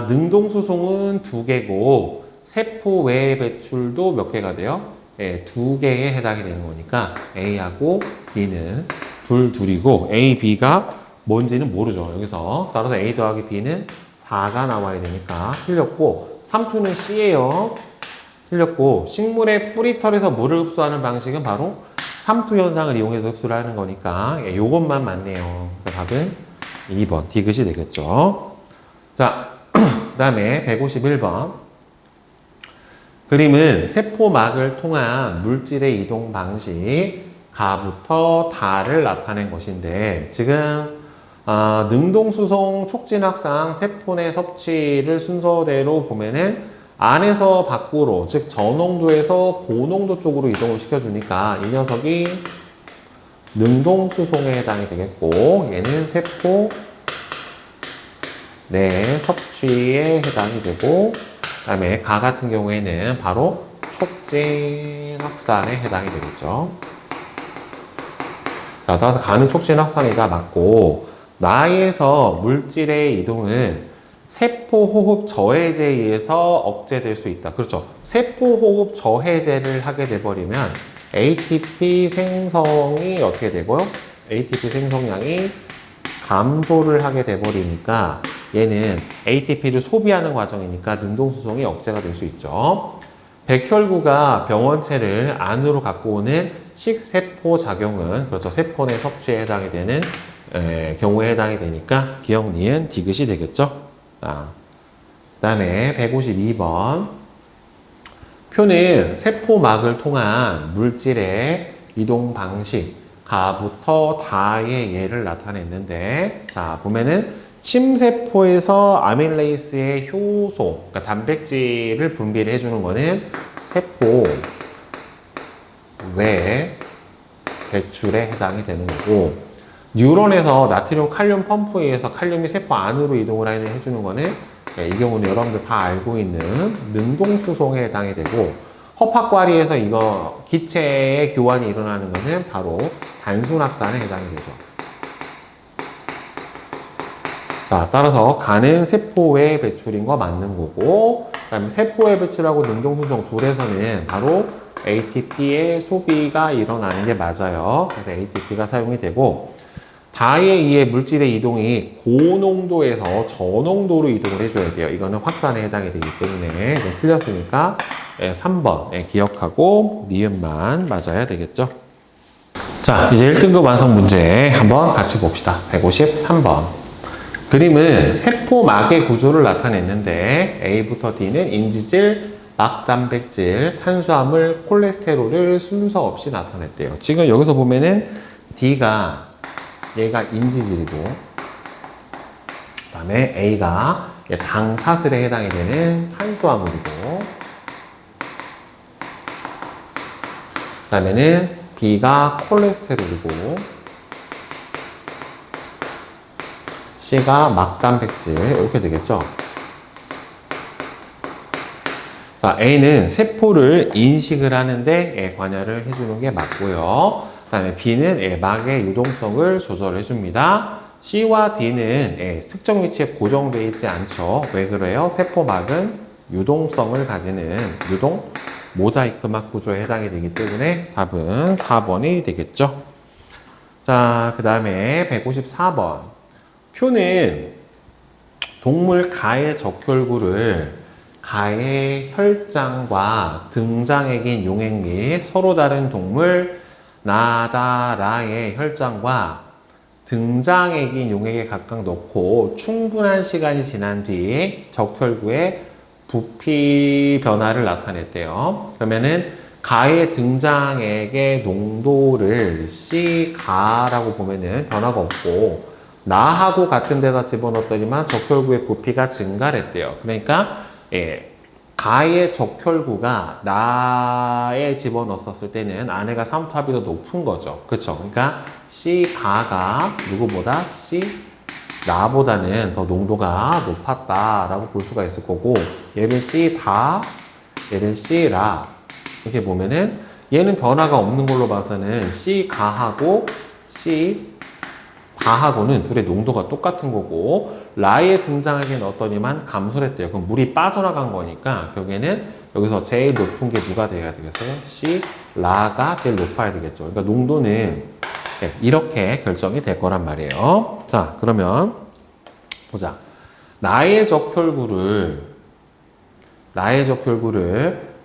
능동수송은 2개고 세포 외 배출도 몇 개가 돼요? 네, 2개에 해당이 되는 거니까 A하고 B는 둘이고 A, B가 뭔지는 모르죠. 여기서 따라서 A 더하기 B는 4가 나와야 되니까 틀렸고, 3투는 C예요. 틀렸고, 식물의 뿌리털에서 물을 흡수하는 방식은 바로 삼투 현상을 이용해서 흡수를 하는 거니까 요것만 맞네요. 그러니까 답은 2번 디귿이 되겠죠. 자, 그 다음에 151번. 그림은 세포막을 통한 물질의 이동 방식 가부터 다를 나타낸 것인데, 지금 능동수송 촉진확산 세포 내 섭취를 순서대로 보면은 안에서 밖으로, 즉 저농도에서 고농도 쪽으로 이동을 시켜주니까 이 녀석이 능동수송에 해당이 되겠고, 얘는 세포 내 섭취에 해당이 되고, 그 다음에 가 같은 경우에는 바로 촉진 확산에 해당이 되겠죠. 자, 따라서 가는 촉진 확산이가 맞고, 나에서 물질의 이동은 세포호흡 저해제에 의해서 억제될 수 있다. 그렇죠. 세포호흡 저해제를 하게 돼버리면 ATP 생성이 어떻게 되고요? ATP 생성량이 감소를 하게 돼버리니까 얘는 ATP를 소비하는 과정이니까 능동수송이 억제가 될 수 있죠. 백혈구가 병원체를 안으로 갖고 오는 식세포 작용은, 그렇죠, 세포 내 섭취에 해당이 되는 경우에 해당이 되니까 기억, 니은, 디귿이 되겠죠. 그 다음에 152번. 표는 세포막을 통한 물질의 이동 방식 가부터 다의 예를 나타냈는데, 자, 보면은 침세포에서 아밀레이스의 효소, 그러니까 단백질을 분비를 해주는 거는 세포 외 배출에 해당이 되는 거고, 뉴런에서 나트륨 칼륨 펌프에 의해서 칼륨이 세포 안으로 이동을 해주는 거는, 이 경우는 여러분들 다 알고 있는 능동수송에 해당이 되고, 허파과리에서 이거 기체의 교환이 일어나는 것은 바로 단순확산에 해당이 되죠. 자, 따라서 가는 세포의 배출인 거 맞는 거고, 그 다음에 세포의 배출하고 능동수송 둘에서는 바로 ATP의 소비가 일어나는 게 맞아요. 그래서 ATP가 사용이 되고, 다에 의해 물질의 이동이 고농도에서 저농도로 이동을 해줘야 돼요. 이거는 확산에 해당이 되기 때문에 이건 틀렸으니까 3번 기억하고 니은만 맞아야 되겠죠. 자, 이제 1등급 완성 문제 한번 같이 봅시다. 153번. 그림은 세포막의 구조를 나타냈는데 A부터 D는 인지질, 막단백질, 탄수화물, 콜레스테롤을 순서 없이 나타냈대요. 지금 여기서 보면은 D가 얘가 인지질이고, 그 다음에 A가 당사슬에 해당이 되는 탄수화물이고, 그 다음에는 B가 콜레스테롤이고, C가 막단백질, 이렇게 되겠죠. 자, A는 세포를 인식을 하는데 관여를 해주는 게 맞고요. 그 다음에 B는 막의 유동성을 조절해 줍니다. C와 D는 특정 위치에 고정되어 있지 않죠. 왜 그래요? 세포막은 유동성을 가지는 유동 모자이크막 구조에 해당이 되기 때문에 답은 4번이 되겠죠. 자, 그 다음에 154번. 표는 동물 가의 적혈구를 가의 혈장과 등장에 긴 용액 및 서로 다른 동물 나다라의 혈장과 등장에 긴 용액에 각각 넣고 충분한 시간이 지난 뒤에 적혈구의 부피 변화를 나타냈대요. 그러면은 가의 등장액의 농도를 C가라고 보면은 변화가 없고, 나하고 같은 데다 집어넣었더니만 적혈구의 부피가 증가를 했대요. 그러니까 가의 적혈구가 나에 집어넣었을 때는 안에가 삼투압이 더 높은 거죠. 그렇죠? 그러니까 C가가 누구보다 C나보다는 더 농도가 높았다라고 볼 수가 있을 거고, 얘를 C다, 얘를 C라 이렇게 보면은 얘는 변화가 없는 걸로 봐서는 C가하고 C다하고는 둘의 농도가 똑같은 거고, 라에 등장하게 넣었더니만 감소를 했대요. 그럼 물이 빠져나간 거니까 결국에는 여기서 제일 높은 게 누가 돼야 되겠어요? C라가 제일 높아야 되겠죠. 그러니까 농도는 이렇게 결정이 될 거란 말이에요. 자, 그러면 보자. 나의 적혈구를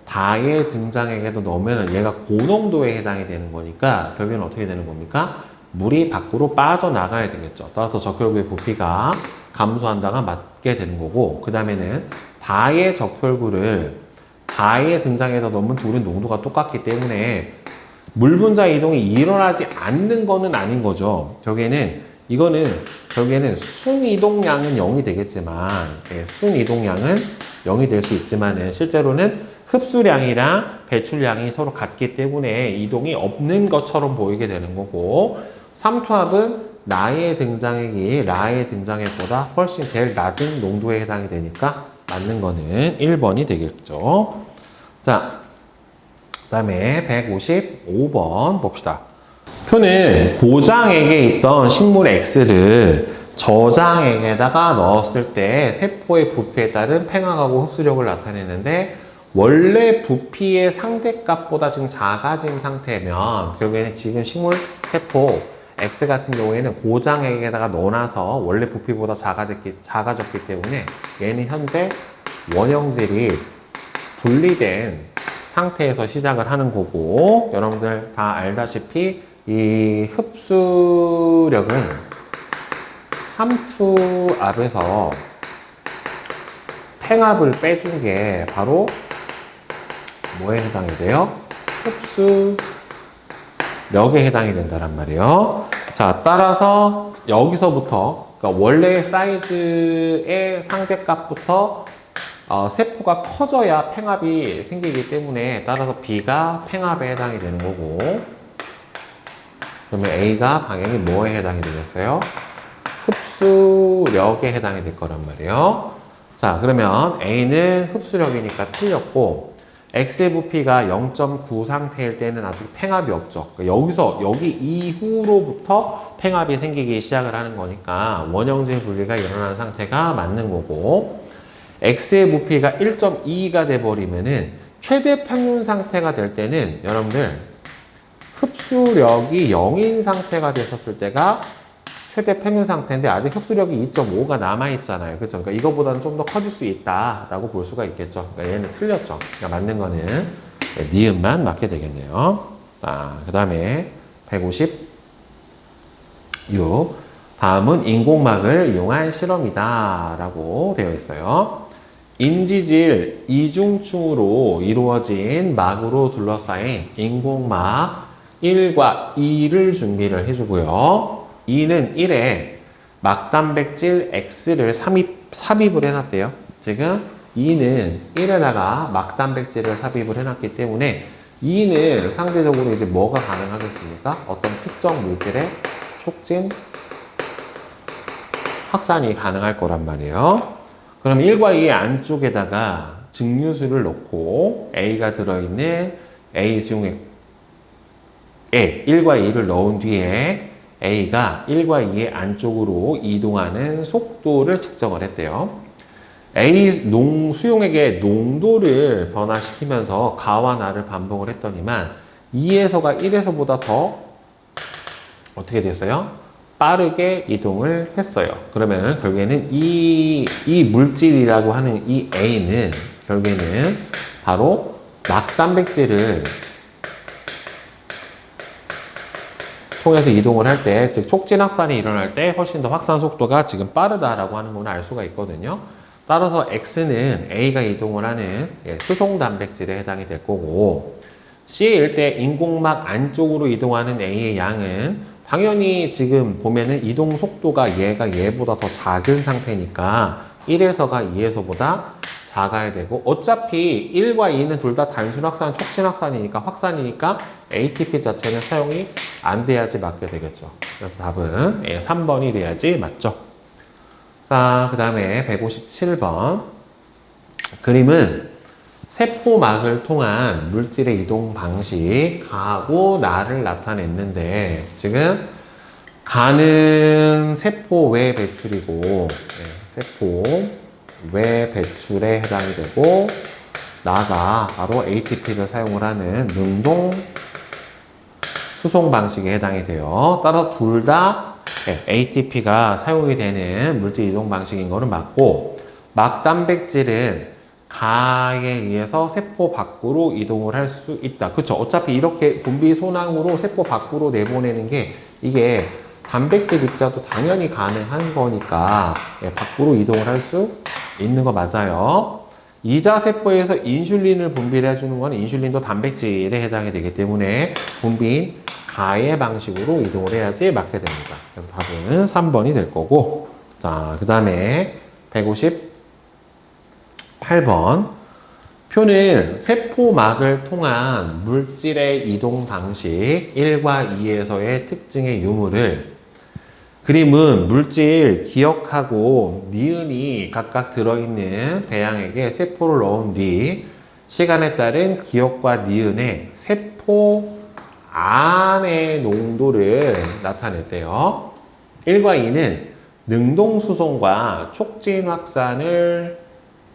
다의 등장액에도 넣으면 얘가 고농도에 해당이 되는 거니까 결국에는 어떻게 되는 겁니까? 물이 밖으로 빠져나가야 되겠죠. 따라서 적혈구의 부피가 감소한다가 맞게 되는 거고, 그 다음에는 다의 적혈구를 다의 등장에서 넣으면 둘은 농도가 똑같기 때문에 물 분자 이동이 일어나지 않는 거는 아닌 거죠. 결국에는 순 이동량은 0이 되겠지만, 순 이동량은 0이 될 수 있지만은 실제로는 흡수량이랑 배출량이 서로 같기 때문에 이동이 없는 것처럼 보이게 되는 거고, 삼투압은 나의 등장액이 라의 등장액보다 훨씬 제일 낮은 농도에 해당이 되니까 맞는 거는 1번이 되겠죠. 자, 그 다음에 155번 봅시다. 표는 고장액에 있던 식물 X를 저장액에다가 넣었을 때 세포의 부피에 따른 팽하하고 흡수력을 나타내는데, 원래 부피의 상대값보다 지금 작아진 상태면 결국에는 지금 식물 세포 X 같은 경우에는 고장액에다가 넣어놔서 원래 부피보다 작아졌기 때문에 얘는 현재 원형질이 분리된 상태에서 시작을 하는 거고, 여러분들 다 알다시피 이 흡수력은 삼투압에서 팽압을 빼준 게 바로 뭐에 해당이 돼요? 흡수력에 해당이 된다란 말이에요. 자, 따라서 여기서부터 그러니까 원래 사이즈의 상대값부터 세포가 커져야 팽압이 생기기 때문에 따라서 B가 팽압에 해당이 되는 거고, 그러면 A가 당연히 뭐에 해당이 되겠어요? 흡수력에 해당이 될 거란 말이에요. 자, 그러면 A는 흡수력이니까 틀렸고, X의 부피가 0.9 상태일 때는 아직 팽압이 없죠. 그러니까 여기 이후로부터 팽압이 생기기 시작을 하는 거니까 원형질 분리가 일어나는 상태가 맞는 거고, X의 부피가 1.2가 돼버리면은 최대 평균 상태가 될 때는 여러분들 흡수력이 0인 상태가 됐었을 때가 최대 평균 상태인데 아직 흡수력이 2.5가 남아있잖아요. 그렇죠? 그러니까 이거보다는 좀 더 커질 수 있다라고 볼 수가 있겠죠. 그러니까 얘는 틀렸죠. 그러니까 맞는 거는 니은만 맞게 되겠네요. 그 다음에 156. 다음은 인공막을 이용한 실험이다 라고 되어 있어요. 인지질 이중층으로 이루어진 막으로 둘러싸인 인공막 1과 2를 준비를 해주고요. 2는 1에 막단백질 X를 삽입을 해놨대요. 지금 2는 1에다가 막단백질을 삽입을 해놨기 때문에 2는 상대적으로 이제 뭐가 가능하겠습니까? 어떤 특정 물질의 촉진, 확산이 가능할 거란 말이에요. 그럼 1과 2의 안쪽에다가 증류수를 넣고 A가 들어있는 A 수용액에 1과 2를 넣은 뒤에 A가 1과 2의 안쪽으로 이동하는 속도를 측정을 했대요. A 수용액의 농도를 변화시키면서 가와 나를 반복을 했더니만 2에서가 1에서보다 더 어떻게 됐어요? 빠르게 이동을 했어요. 그러면 결국에는 이 물질이라고 하는 이 A는 결국에는 바로 막단백질을 통해서 이동을 할 때, 즉 촉진 확산이 일어날 때 훨씬 더 확산 속도가 지금 빠르다라고 하는 걸 알 수가 있거든요. 따라서 X는 A가 이동을 하는 수송 단백질에 해당이 될 거고, C일 때 인공막 안쪽으로 이동하는 A의 양은 당연히 지금 보면은 이동 속도가 얘보다 더 작은 상태니까 1에서가 2에서보다 작아야 되고, 어차피 1과 2는 둘 다 단순 확산, 촉진 확산이니까 확산이니까 ATP 자체는 사용이 안 돼야지 맞게 되겠죠. 그래서 답은 3번이 돼야지 맞죠. 자, 그 다음에 157번. 그림은 세포막을 통한 물질의 이동 방식, 가하고 나를 나타냈는데, 지금 가는 세포 외 배출이고, 세포 외 배출에 해당이 되고, 나가 바로 ATP를 사용을 하는 능동 수송 방식에 해당이 돼요. 따라서 둘 다 ATP가 사용이 되는 물질 이동 방식인 거는 맞고, 막단백질은 가에 의해서 세포 밖으로 이동을 할 수 있다. 그쵸? 어차피 이렇게 분비 소낭으로 세포 밖으로 내보내는 게 이게 단백질 입자도 당연히 가능한 거니까 밖으로 이동을 할 수 있는 거 맞아요. 이자 세포에서 인슐린을 분비를 해주는 건 인슐린도 단백질에 해당이 되기 때문에 분비인 가의 방식으로 이동을 해야지 맞게 됩니다. 그래서 답은 3번이 될 거고, 자, 그 다음에 158번. 표는 세포막을 통한 물질의 이동 방식 1과 2에서의 특징의 유무를 그림은 물질 기억하고 니은이 각각 들어있는 배양액에 세포를 넣은 뒤 시간에 따른 기억과 니은의 세포 안의 농도를 나타냈대요. 1과 2는 능동수송과 촉진 확산을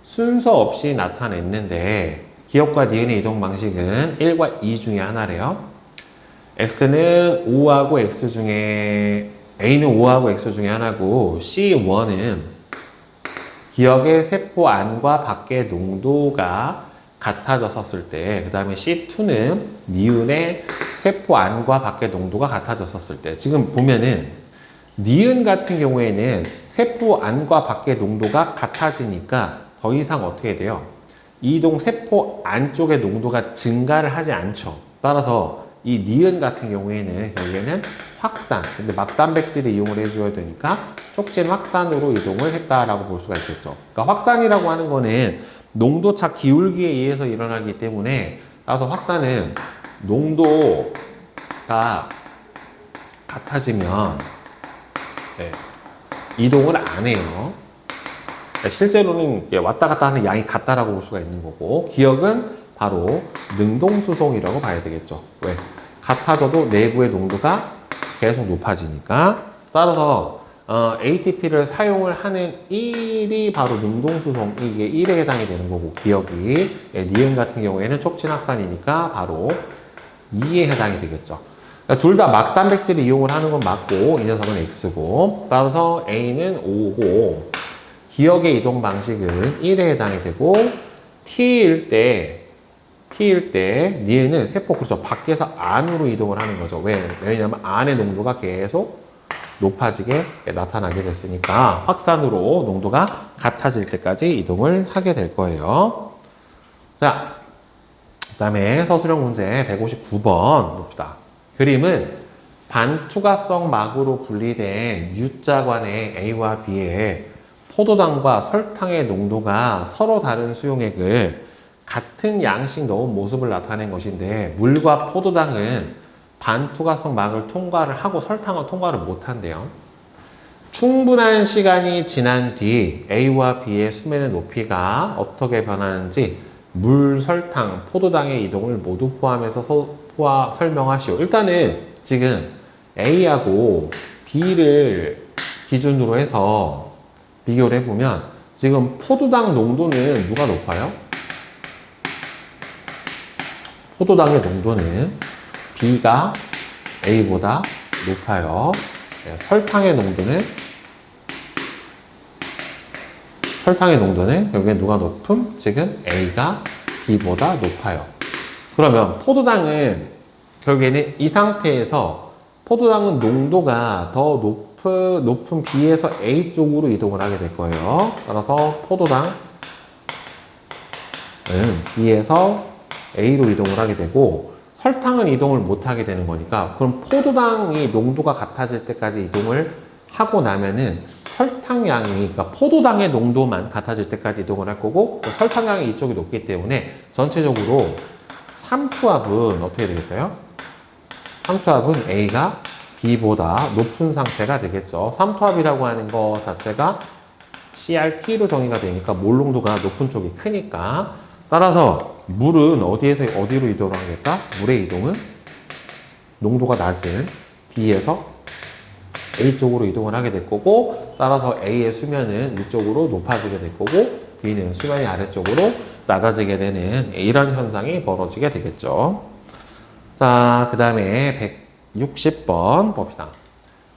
순서 없이 나타냈는데 기억과 니은의 이동 방식은 1과 2 중에 하나래요. X는 O하고 X 중에 A는 O하고 X 중에 하나고 C1은 기억의 세포 안과 밖의 농도가 같아졌었을 때, 그 다음에 C2는 니은의 세포 안과 밖의 농도가 같아졌었을 때. 지금 보면은 니은 같은 경우에는 세포 안과 밖의 농도가 같아지니까 더 이상 어떻게 돼요? 이동 세포 안쪽의 농도가 증가를 하지 않죠. 따라서 이 니은 같은 경우에는 결국에는 확산, 근데 막단백질을 이용을 해줘야 되니까 촉진 확산으로 이동을 했다라고 볼 수가 있겠죠. 그러니까 확산이라고 하는 거는 농도차 기울기에 의해서 일어나기 때문에, 따라서 확산은 농도가 같아지면 이동을 안 해요. 실제로는 왔다 갔다 하는 양이 같다라고 볼 수가 있는 거고, 기억은 바로 능동수송이라고 봐야 되겠죠. 왜? 같아져도 내부의 농도가 계속 높아지니까. 따라서 ATP를 사용을 하는 1이 바로 능동수송, 이게 1에 해당이 되는 거고, 기억이 니은 같은 경우에는 촉진 확산이니까 바로 2에 해당이 되겠죠. 그러니까 둘 다 막단백질을 이용을 하는 건 맞고, 이 녀석은 X고, 따라서 A는 O고, 기억의 이동 방식은 1에 해당이 되고, T일 때 니은은 세포, 그렇죠, 밖에서 안으로 이동을 하는 거죠. 왜냐면 안의 농도가 계속 높아지게 나타나게 됐으니까 확산으로 농도가 같아질 때까지 이동을 하게 될 거예요. 자, 그 다음에 서술형 문제 159번 봅시다. 그림은 반투과성 막으로 분리된 U자관의 A와 B의 포도당과 설탕의 농도가 서로 다른 수용액을 같은 양씩 넣은 모습을 나타낸 것인데, 물과 포도당은 반투과성 막을 통과를 하고 설탕은 통과를 못한대요. 충분한 시간이 지난 뒤 A와 B의 수면의 높이가 어떻게 변하는지 물, 설탕, 포도당의 이동을 모두 포함해서 설명하시오. 일단은 지금 A하고 B를 기준으로 해서 비교를 해보면 지금 포도당 농도는 누가 높아요? 포도당의 농도는 B가 A보다 높아요. 설탕의 농도는 결국엔 누가 높음? 지금 A가 B보다 높아요. 그러면 포도당은 결국에는 이 상태에서 포도당은 농도가 더 높은 B에서 A 쪽으로 이동을 하게 될 거예요. 따라서 포도당은 B에서 A로 이동을 하게 되고, 설탕은 이동을 못 하게 되는 거니까, 그럼 포도당이 농도가 같아질 때까지 이동을 하고 나면은 설탕량이, 그러니까 포도당의 농도만 같아질 때까지 이동을 할 거고, 설탕량이 이쪽이 높기 때문에 전체적으로 삼투압은 어떻게 되겠어요? 삼투압은 A가 B보다 높은 상태가 되겠죠. 삼투압이라고 하는 거 자체가 CRT로 정의가 되니까 몰 농도가 높은 쪽이 크니까, 따라서 물은 어디에서 어디로 이동을 하겠다? 물의 이동은 농도가 낮은 B에서 A 쪽으로 이동을 하게 될 거고, 따라서 A의 수면은 위쪽으로 높아지게 될 거고, B는 수면이 아래쪽으로 낮아지게 되는 이런 현상이 벌어지게 되겠죠. 자, 그 다음에 160번 봅시다.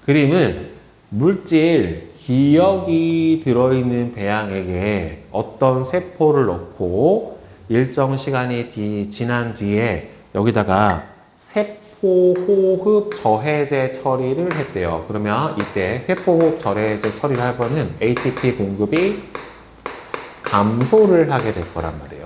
그림은 물질 기억이 들어있는 배양액에 어떤 세포를 넣고 일정 시간이 지난 뒤에 여기다가 세포호흡 저해제 처리를 했대요. 그러면 이때 세포호흡 저해제 처리를 할 거는 ATP 공급이 감소를 하게 될 거란 말이에요.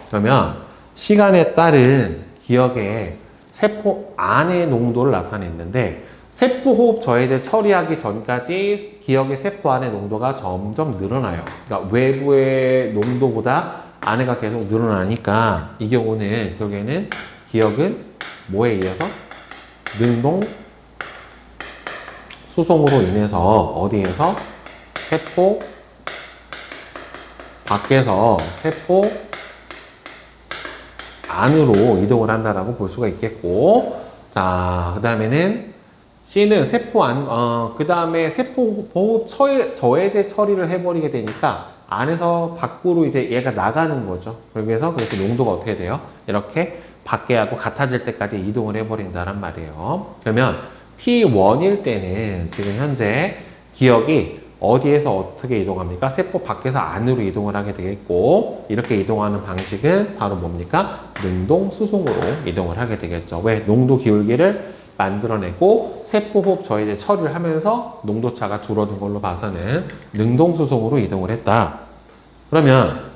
그러면 시간에 따른 기억의 세포 안의 농도를 나타냈는데 세포호흡 저해제 처리하기 전까지 기억의 세포 안의 농도가 점점 늘어나요. 그러니까 외부의 농도보다 안에가 계속 늘어나니까 이 경우는 결국에는 기억은 뭐에 의해서? 능동 수송으로 인해서 어디에서? 세포 밖에서 세포 안으로 이동을 한다라고 볼 수가 있겠고, 자, 그 다음에는 C는 세포 안, 그 다음에 세포 호흡 저해제 처리를 해버리게 되니까 안에서 밖으로 이제 얘가 나가는 거죠. 그래서 그렇게 농도가 어떻게 돼요? 이렇게 밖에 하고 같아질 때까지 이동을 해버린다란 말이에요. 그러면 T1일 때는 지금 현재 기억이 어디에서 어떻게 이동합니까? 세포 밖에서 안으로 이동을 하게 되겠고, 이렇게 이동하는 방식은 바로 뭡니까? 능동 수송으로 이동을 하게 되겠죠. 왜? 농도 기울기를 만들어내고 세포호흡 저해제 처리를 하면서 농도차가 줄어든 걸로 봐서는 능동 수송으로 이동을 했다. 그러면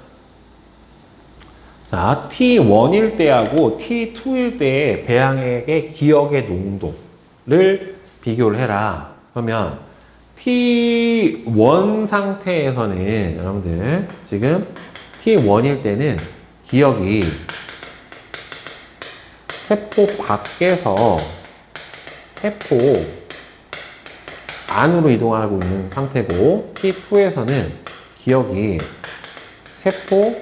자, T1일 때하고 T2일 때의 배양액의 기억의 농도를 비교를 해라. 그러면 T1 상태에서는 여러분들 지금 T1일 때는 기억이 세포 밖에서 세포 안으로 이동하고 있는 상태고, T2에서는 기억이 세포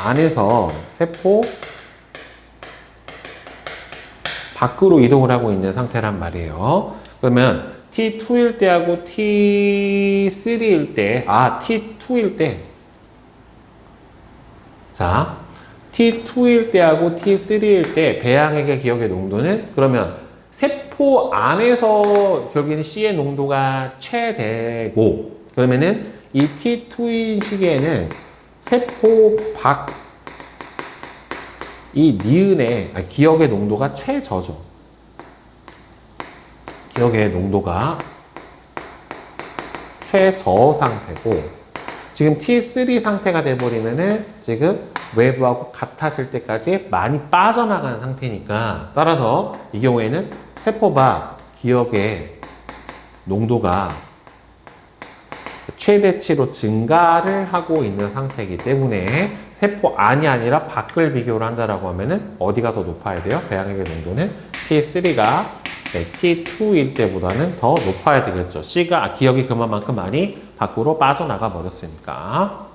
안에서 세포 밖으로 이동을 하고 있는 상태란 말이에요. 그러면 T2일 때하고 T3일 때, T2일 때, 자, T2일 때하고 T3일 때 배양액의 기억의 농도는 그러면 세포 안에서 결국에는 C의 농도가 최대고, 그러면은 이 T2인 시기에는 세포 밖 이 니은의 기억의 농도가 최저죠. 기억의 농도가 최저 상태고, 지금 T3 상태가 돼버리면은 지금 외부하고 같아질 때까지 많이 빠져나간 상태니까, 따라서 이 경우에는 세포 밖 기억의 농도가 최대치로 증가를 하고 있는 상태이기 때문에 세포 안이 아니라 밖을 비교를 한다라고 하면은 어디가 더 높아야 돼요? 배양액의 농도는 T3가 T2일 때보다는 더 높아야 되겠죠. C가 기억이 그만큼 많이 밖으로 빠져나가 버렸으니까.